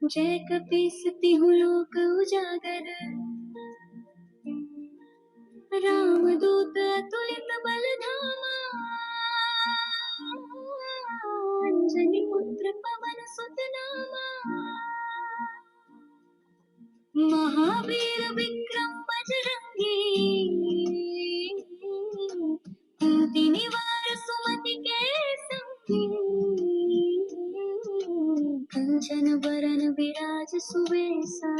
जय कपीसती हूँ लोक उजागर, रामदूत अतुलित बल धामा, अंजनी पुत्र पवन सुत नामा, महावीर विक्रम बजरंगी, कुंती निवार सुमति के संगी, कंचन बरन विराज सुबेसा,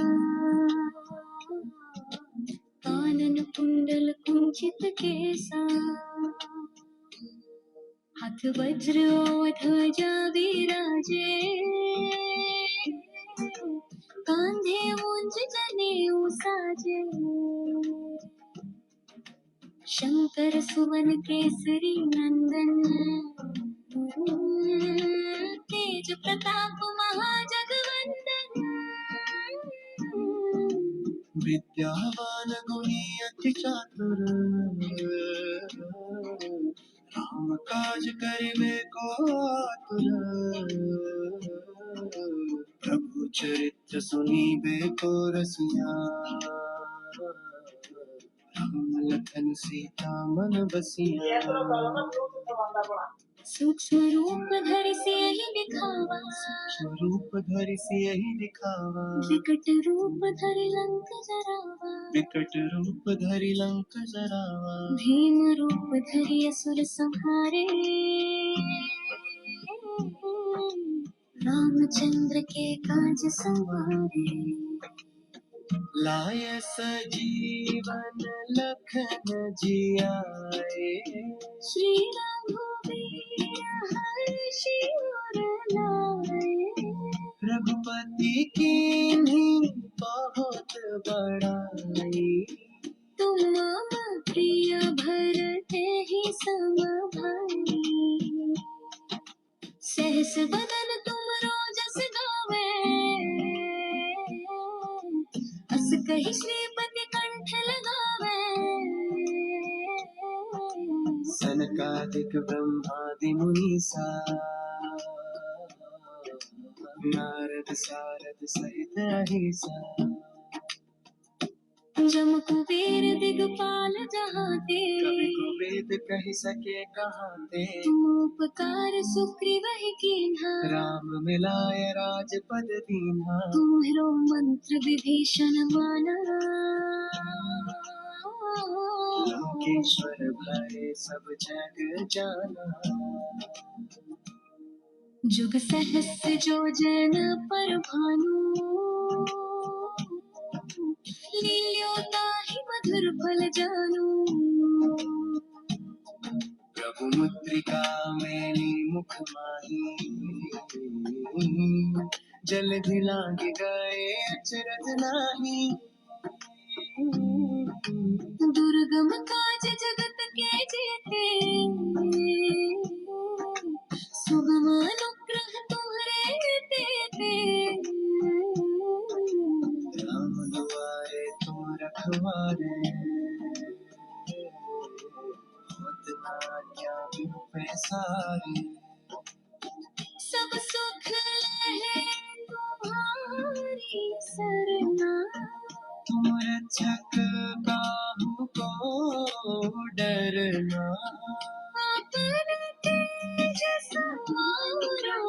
कानन कुंडल कुंचित केसा, हाथ वज्र और ध्वजा विराजे, कांधे मुंज जनेऊ साजे, शंकर सुवन केसरी नंदन, तेज प्रताप महाजगवंदन, विद्यावान गुणी अति चातुर, राम काज करिबे को आतुर, प्रभु चरित्र सुनिबे को रसिया, राम लखन सीता मन बसिया, सूक्ष्म रूप धरि सियहि दिखावा, सूक्ष्म रूप धरि सियहि दिखावा, विकट रूप धरि लंक जरावा, विकट रूप धरि लंक जरावा, भीम रूप धरि असुर संहारे, रामचंद्र के काज संवारे, लाय सजीवन लखन जियाए, श्री रघुवीर हर्षि उर लाए, रघुपति कीन्ही बहुत बड़ाई, तुम मम प्रिय भरते सम भाई, सहस बदन तुम रोजस गावे, अस कहि श्रीपति कंठ लगावे, सनकादिक ब्रह्मादि मुनीसा, नारद सारद सहित अहिसा, जम कुबेर दिगपाल जहाते, कवि को वेद कहि सके कहाते, तुम उपकार सुग्रीव कीन्हा, राम मिलाय राजपद दीन्हा, तुम्हरो मंत्र विभीषण माना, लंकेश्वर भय सब जग जाना, जुग सहस्र जो जन पर भानु, लील्यो ताहि मधुर फल जानू, प्रभु मुद्रिका मेली मुख माही, जलधि लांघि गए अचरज नाहि, दुर्गम काज जगत के जेते, सुगम अनुग्रह तुम्हरे तेते, राम दुआरे तुम रखवारे, होत न आज्ञा बिनु पैसारे, सब सुख लहे तुम्हारी सरना, तुम रक्षक काहू को डरना, आपन तेज समारो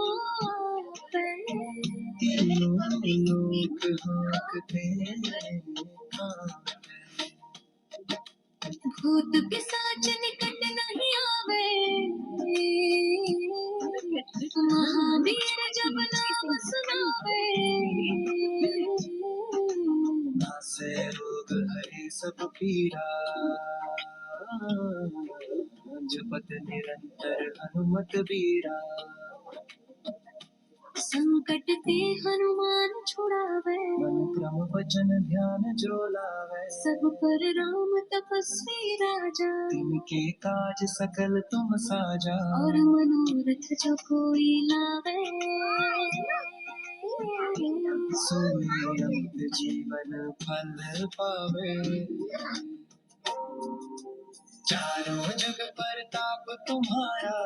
तीनों लोक हांकते कांपते, भूत पिशाच निकट नहीं आवे, महावीर जब नाम सुनावे, नासे रोग हरे सब पीरा, जपत निरंतर हनुमत बीरा, संकट ते हनुमान छुड़ावे, मन क्रम वचन ध्यान जो लावे, सब पर राम तपस्वी राजा, तिनके काज सकल तुम साजा, और मनोरथ जो कोई लावे, सोई अंत जीवन फल पावे, चारों जुग परताप तुम्हारा,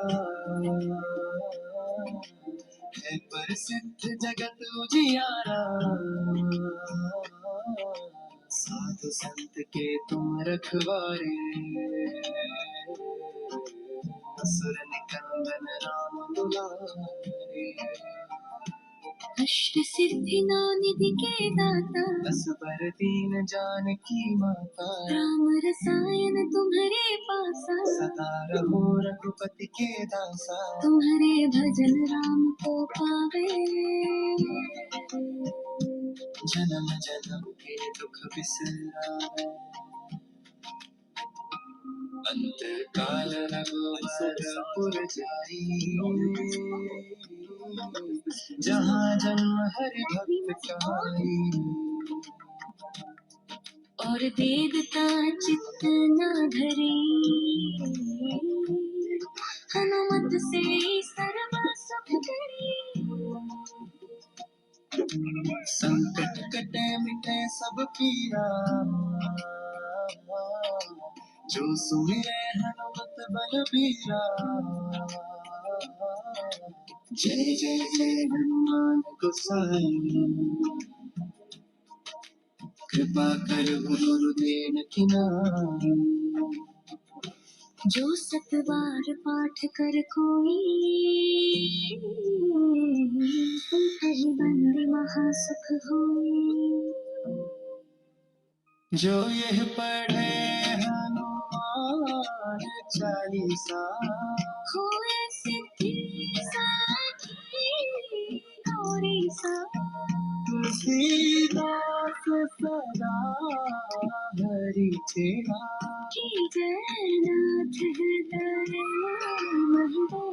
है सिद्ध जगत उजियारा, साधु संत के तुम रखवारे, असुर निकंदन राम दुलारे। अष्ट सिद्धि नौ निधि के दाता, असबर दीन जानकी माता, राम रसायन तुम्हारे पासा, सदा रहो रघुपति के दासा। तुम्हारे भजन राम को पावे, जन्म जन्म के दुख बिसरावे। अंत काल रघुवरपुर जाई, जहाँ जन्म हरि भक्त कहाई। और वेदता चित्त न धरी, हनुमत से सर्व सुख करी। संकट कटे मिटे सब पीरा, जो सुमिरे हनुमत बलबीरा। जय जय जय हनुमान गोसाई, कृपा कर गुरुदेव की नाई। जो सतबार पाठ कर कोई, कहीं बंदी महासुख होई। जो यह पढ़े हनुमान चालीसा, होए सिद्धि साखी गौरी सा। तुलसीदास सदा हरि चेरा, की जयनाथ हृदय महिमा।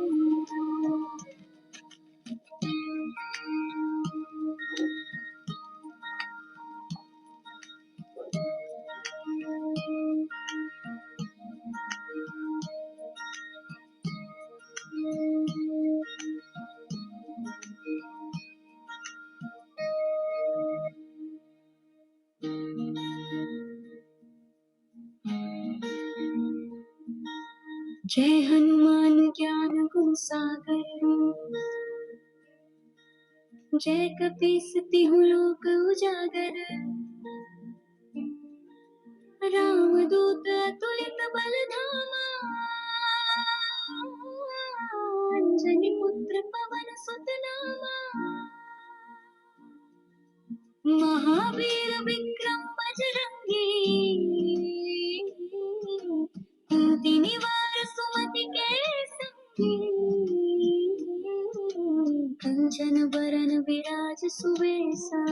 जय हनुमान ज्ञान गुण सागर, जय कपीस तिहुँ लोक उजागर। रामदूत अतुलित बल धामा, अंजनी पुत्र पवन सुत नामा। महावीर विक्रम बजरंगी, कुंती निवार सुमति के संगी। कंचन बरन विराज सुबेसा,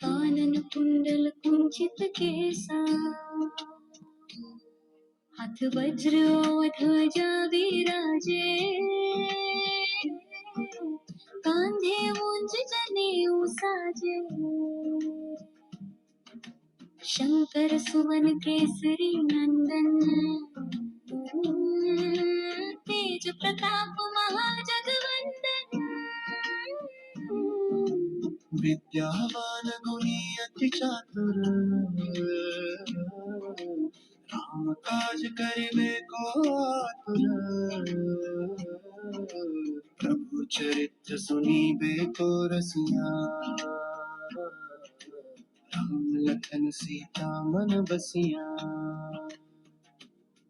कानन कुंडल कुंचित केसा। हाथ वज्र और ध्वजा विराजे, कांधे मूंज जनेऊ साजे। शंकर सुवन केसरी नंदन, तेज प्रताप महाजगवंदन। विद्यावान गुणी अति चातुर, राम काज करिबे को आतुर। प्रभु चरित्र सुनीबे को रसिया, राम लखन सीता मन बसिया।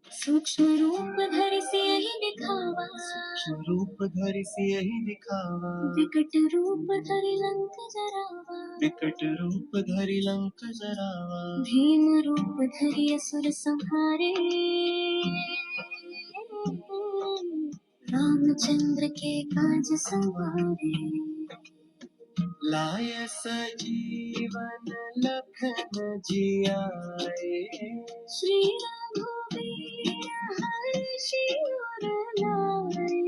सूक्ष्म रूप धरि सियहि दिखावा, सूक्ष्म रूप धरि सियहि दिखावा। विकट रूप धरि लंक जरावा, विकट रूप धरि लंक जरावा। भीम रूप धरि असुर संहारे, रामचंद्र के काज सवारे। लाय सजीवन लखन जियाए, श्री रघुवीर हर्षि उर लाए।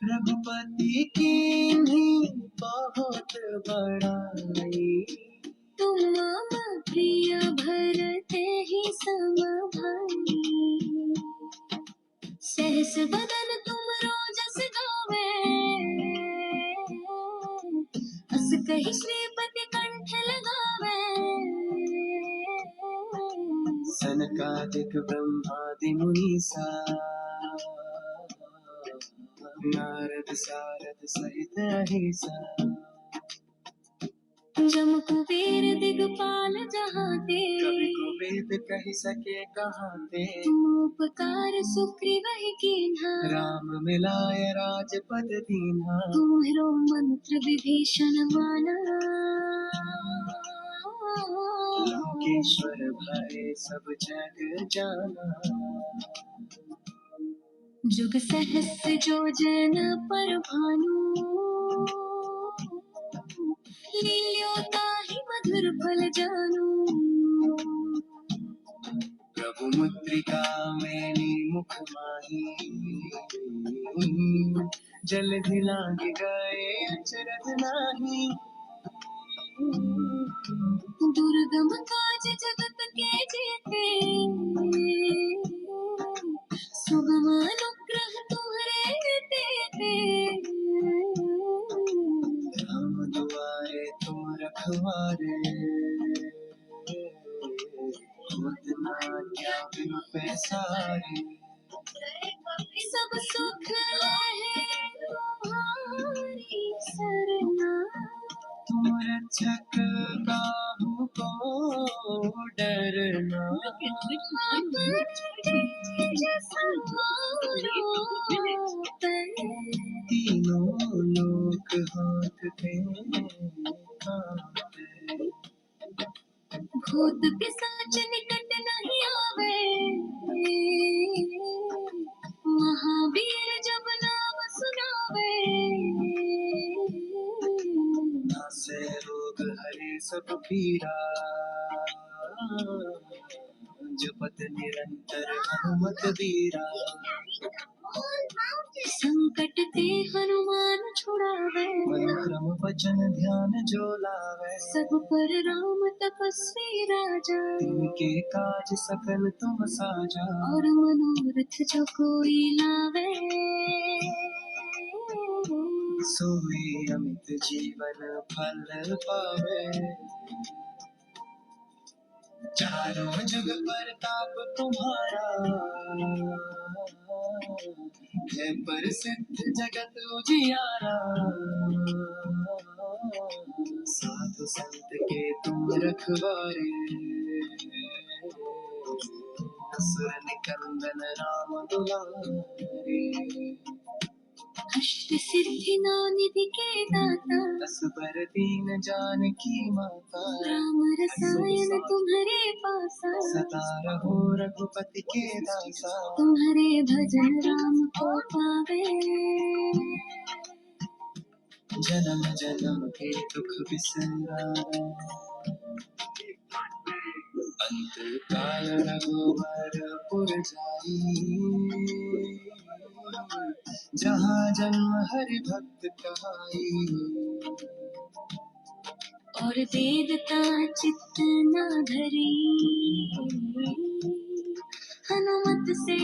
रघुपति कीन्ही बहुत बड़ाई, तुम मम प्रिय भरते ही सम भाई। सहस बदन तुम रोजस गावे, अस कहि श्रीपति कंठ लगावे। सनकादिक ब्रह्मादि मुनीसा, नारद सारद सहित अहिसा जम कुबेर दिगपाल जहाँ ते कवि को वेद कह सके कहाँ ते तुम उपकार सुग्रीव ही कीन्हा राम मिलाय राजपद दीन्हा तुम्हरो मंत्र विभीषण माना लंकेश्वर भय सब जग जाना जुग सहस्र जो जन पर भानु लील्योताहि मधुर फल जानू प्रभु मुद्रिका मैंने मुख माही जल दिलांग गए अचरज नाही दुर्गम काज जगत के जेते सुगम अनुग्रह तुम्हारे तेते राम दुआरे तुम रखवारे होत ना क्या बिनु पैसारे सब सुख है तुम्हारी सरना तुम रक्षक काहू को डरना तीनों लोक हाथ कांपे भूत पिशाच निकट नहीं आवे महावीर जब नाम सुनावे नासे रोग हरे सब पीरा जपत निरंतर हनुमत वीरा संकट ते हनुमान छुड़ावे मन क्रम वचन ध्यान जो लावे सब पर राम तपस्वी राजा तिनके काज सकल तुम साजा और मनोरथ जो कोई लावे सोई अमित जीवन फल पावे चारों जुग परताप तुम्हारा है प्रसिद्ध जगत उजियारा साधु संत के तुम रखवारे असुर निकंदन राम दुलारे अष्ट सिद्धि नौ निधि के दाता असबर दीन जानकी माता राम रसायन तुम्हारे पासा सदा रहो रघुपति के दासा तुम्हारे भजन राम को पावे जन्म जन्म के दुख बिसरावे अंत काल रघुवरपुर जाई जहाँ जन्म हरि भक्त कहाई और वेदता चित्त न धरी हनुमत से